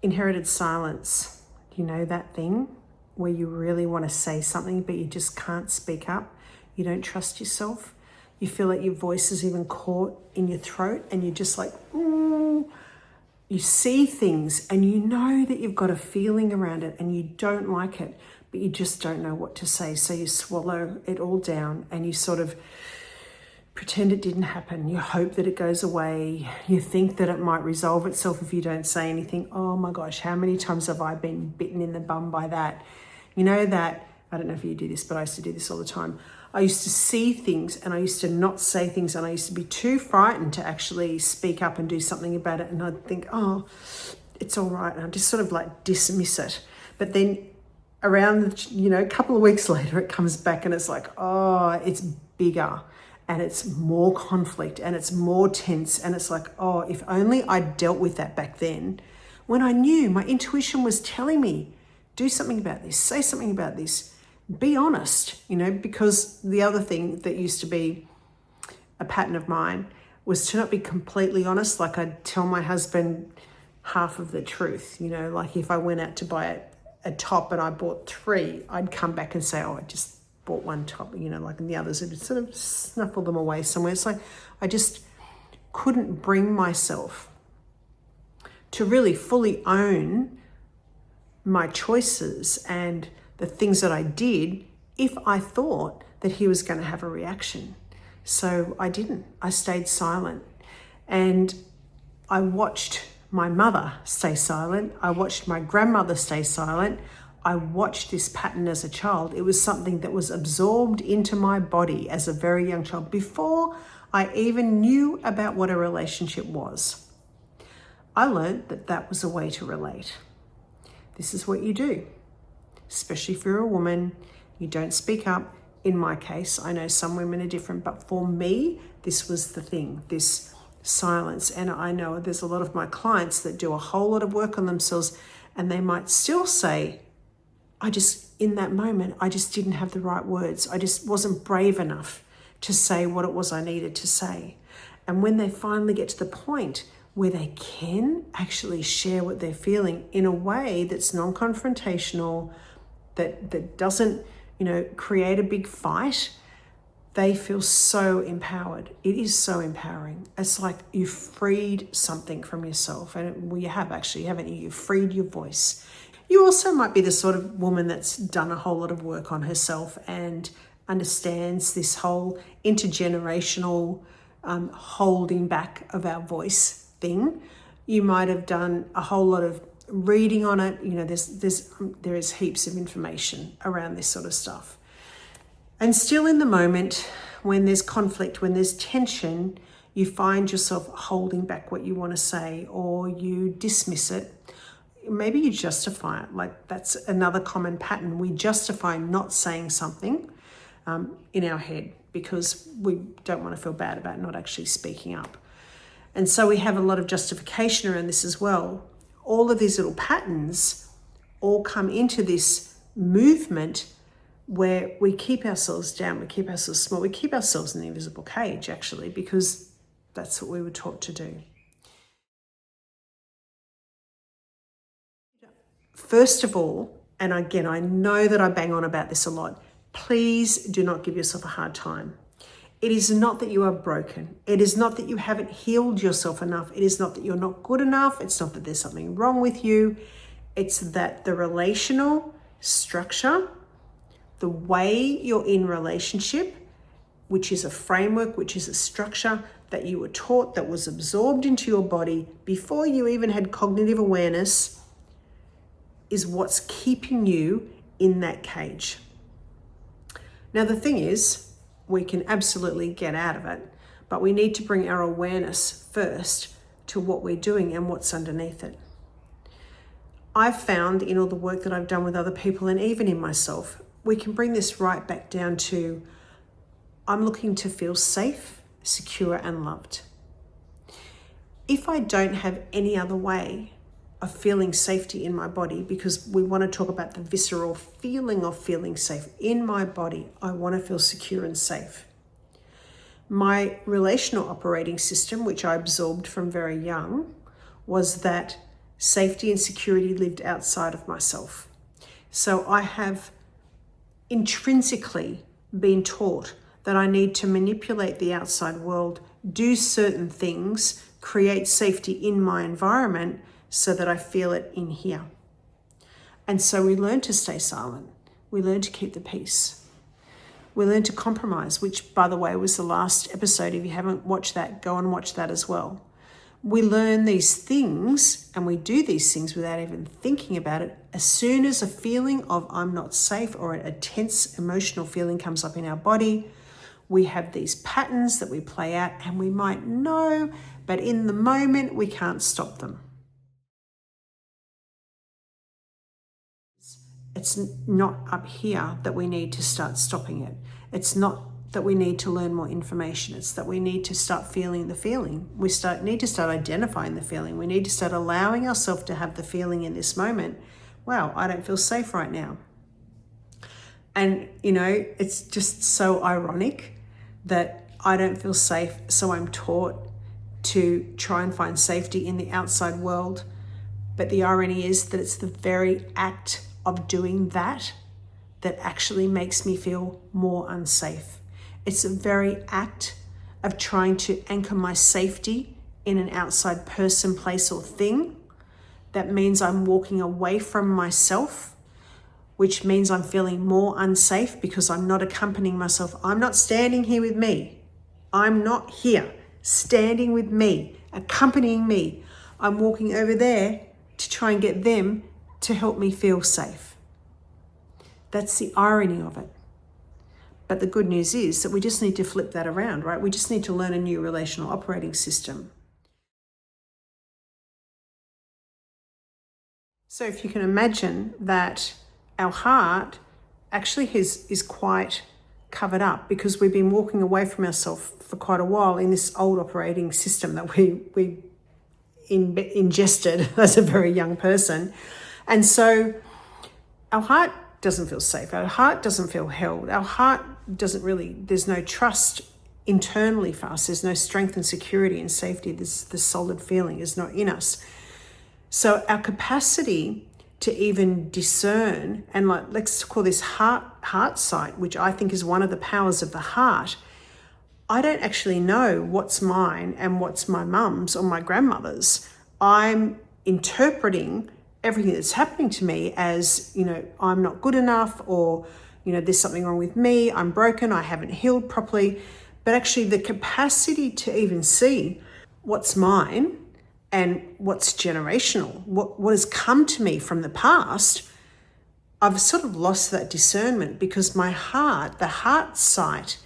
inherited silence. You know that thing where you really want to say something but you just can't speak up? You don't trust yourself. You feel like your voice is even caught in your throat and you're just like, You see things and you know that you've got a feeling around it and you don't like it, but you just don't know what to say. So you swallow it all down and you sort of pretend it didn't happen. You hope that it goes away. You think that it might resolve itself if you don't say anything. Oh my gosh, how many times have I been bitten in the bum by that? You know that, I don't know if you do this, but I used to do this all the time. I used to see things and I used to not say things and I used to be too frightened to actually speak up and do something about it. And I'd think, oh, it's all right. And I'd just sort of like dismiss it. But then around, a couple of weeks later, it comes back and it's like, oh, it's bigger and it's more conflict and it's more tense. And it's like, oh, if only I dealt with that back then when I knew my intuition was telling me, do something about this, say something about this. Be honest, because the other thing that used to be a pattern of mine was to not be completely honest. Like I'd tell my husband half of the truth, like if I went out to buy a top and I bought 3, I'd come back and say, oh, I just bought 1 top, like and the others would sort of snuffle them away somewhere. It's like I just couldn't bring myself to really fully own my choices and the things that I did if I thought that he was going to have a reaction. So I didn't. I stayed silent. And I watched my mother stay silent. I watched my grandmother stay silent. I watched this pattern as a child. It was something that was absorbed into my body as a very young child before I even knew about what a relationship was. I learned that that was a way to relate. This is what you do. Especially if you're a woman, you don't speak up. In my case, I know some women are different, but for me, this was the thing, this silence. And I know there's a lot of my clients that do a whole lot of work on themselves and they might still say, in that moment, I just didn't have the right words. I just wasn't brave enough to say what it was I needed to say. And when they finally get to the point where they can actually share what they're feeling in a way that's non-confrontational, that doesn't, create a big fight, they feel so empowered. It is so empowering. It's like you freed something from yourself. And you have actually, haven't you? You've freed your voice. You also might be the sort of woman that's done a whole lot of work on herself and understands this whole intergenerational holding back of our voice thing. You might have done a whole lot of reading on it. There is heaps of information around this sort of stuff. And still in the moment, when there's conflict, when there's tension, you find yourself holding back what you want to say, or you dismiss it. Maybe you justify it. Like that's another common pattern. We justify not saying something in our head because we don't want to feel bad about not actually speaking up. And so we have a lot of justification around this as well. All of these little patterns all come into this movement where we keep ourselves down, we keep ourselves small, we keep ourselves in the invisible cage actually, because that's what we were taught to do. First of all, and again, I know that I bang on about this a lot, please do not give yourself a hard time. It is not that you are broken. It is not that you haven't healed yourself enough. It is not that you're not good enough. It's not that there's something wrong with you. It's that the relational structure, the way you're in relationship, which is a framework, which is a structure that you were taught, that was absorbed into your body before you even had cognitive awareness, is what's keeping you in that cage. Now, the thing is, we can absolutely get out of it, but we need to bring our awareness first to what we're doing and what's underneath it. I've found in all the work that I've done with other people and even in myself, we can bring this right back down to, I'm looking to feel safe, secure, and loved. If I don't have any other way of feeling safety in my body, because we want to talk about the visceral feeling of feeling safe in my body, I want to feel secure and safe. My relational operating system, which I absorbed from very young, was that safety and security lived outside of myself. So I have intrinsically been taught that I need to manipulate the outside world, do certain things, create safety in my environment so that I feel it in here. And so we learn to stay silent. We learn to keep the peace. We learn to compromise, which, by the way, was the last episode. If you haven't watched that, go and watch that as well. We learn these things and we do these things without even thinking about it. As soon as a feeling of I'm not safe or a tense emotional feeling comes up in our body, we have these patterns that we play out and we might know, but in the moment we can't stop them. It's not up here that we need to start stopping it. It's not that we need to learn more information. It's that we need to start feeling the feeling. We need to start identifying the feeling. We need to start allowing ourselves to have the feeling in this moment. Wow, I don't feel safe right now. And, it's just so ironic that I don't feel safe, so I'm taught to try and find safety in the outside world. But the irony is that it's the very act of doing that actually makes me feel more unsafe. It's the very act of trying to anchor my safety in an outside person, place, or thing. That means I'm walking away from myself, which means I'm feeling more unsafe because I'm not accompanying myself. I'm not standing here with me. I'm not here standing with me, accompanying me. I'm walking over there to try and get them to help me feel safe. That's the irony of it. But the good news is that we just need to flip that around, right? We just need to learn a new relational operating system. So if you can imagine that our heart actually is quite covered up because we've been walking away from ourselves for quite a while in this old operating system that we ingested as a very young person. And so our heart doesn't feel safe. Our heart doesn't feel held. Our heart there's no trust internally for us. There's no strength and security and safety. The solid feeling is not in us. So our capacity to even discern and let's call this heart sight, which I think is one of the powers of the heart. I don't actually know what's mine and what's my mum's or my grandmother's. I'm interpreting everything that's happening to me as, I'm not good enough, or, there's something wrong with me, I'm broken, I haven't healed properly. But actually the capacity to even see what's mine and what's generational, what has come to me from the past, I've sort of lost that discernment because my heart, the heart sight,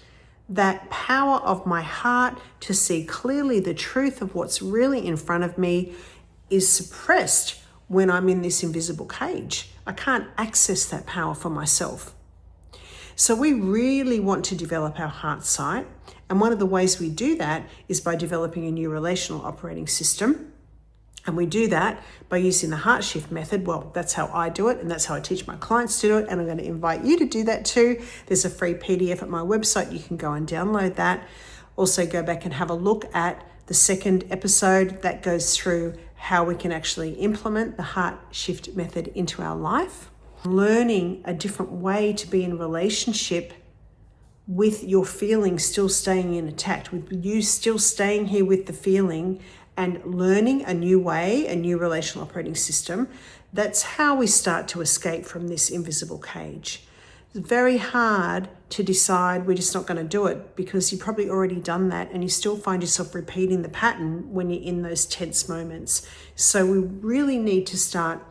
that power of my heart to see clearly the truth of what's really in front of me is suppressed when I'm in this invisible cage. I can't access that power for myself. So we really want to develop our heart sight. And one of the ways we do that is by developing a new relational operating system. And we do that by using the HeartShift method. Well, that's how I do it, and that's how I teach my clients to do it. And I'm going to invite you to do that too. There's a free PDF at my website. You can go and download that. Also go back and have a look at the second episode that goes through how we can actually implement the HeartShift method into our life. Learning a different way to be in relationship with your feelings still staying intact, with you still staying here with the feeling and learning a new way, a new relational operating system. That's how we start to escape from this invisible cage. It's very hard to decide we're just not going to do it because you've probably already done that and you still find yourself repeating the pattern when you're in those tense moments. So we really need to start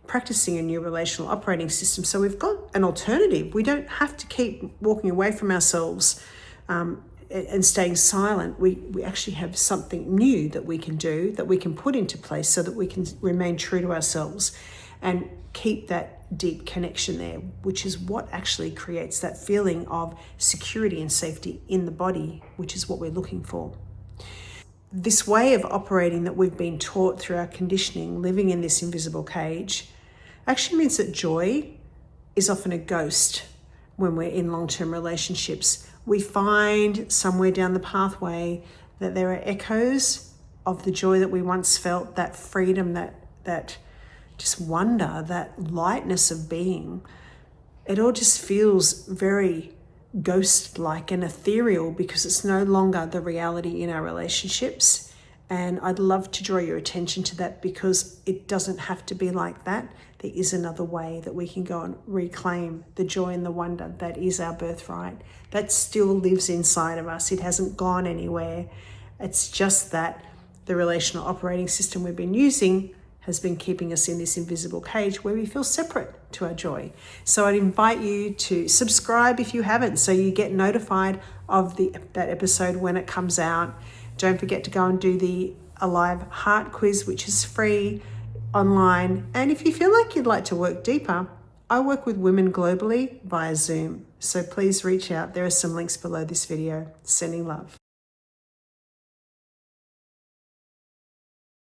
practicing a new relational operating system. So we've got an alternative. We don't have to keep walking away from ourselves and staying silent. We actually have something new that we can do, that we can put into place so that we can remain true to ourselves and keep that deep connection there, which is what actually creates that feeling of security and safety in the body, which is what we're looking for. This way of operating that we've been taught through our conditioning, living in this invisible cage, actually means that joy is often a ghost when we're in long-term relationships. We find somewhere down the pathway that there are echoes of the joy that we once felt, that freedom, that just wonder, that lightness of being, it all just feels very ghost-like and ethereal because it's no longer the reality in our relationships. And I'd love to draw your attention to that because it doesn't have to be like that. There is another way that we can go and reclaim the joy and the wonder that is our birthright. That still lives inside of us. It hasn't gone anywhere. It's just that the relational operating system we've been using has been keeping us in this invisible cage where we feel separate to our joy. So I'd invite you to subscribe if you haven't, so you get notified of that episode when it comes out. Don't forget to go and do the Alive Heart Quiz, which is free online. And if you feel like you'd like to work deeper, I work with women globally via Zoom. So please reach out. There are some links below this video. Sending love.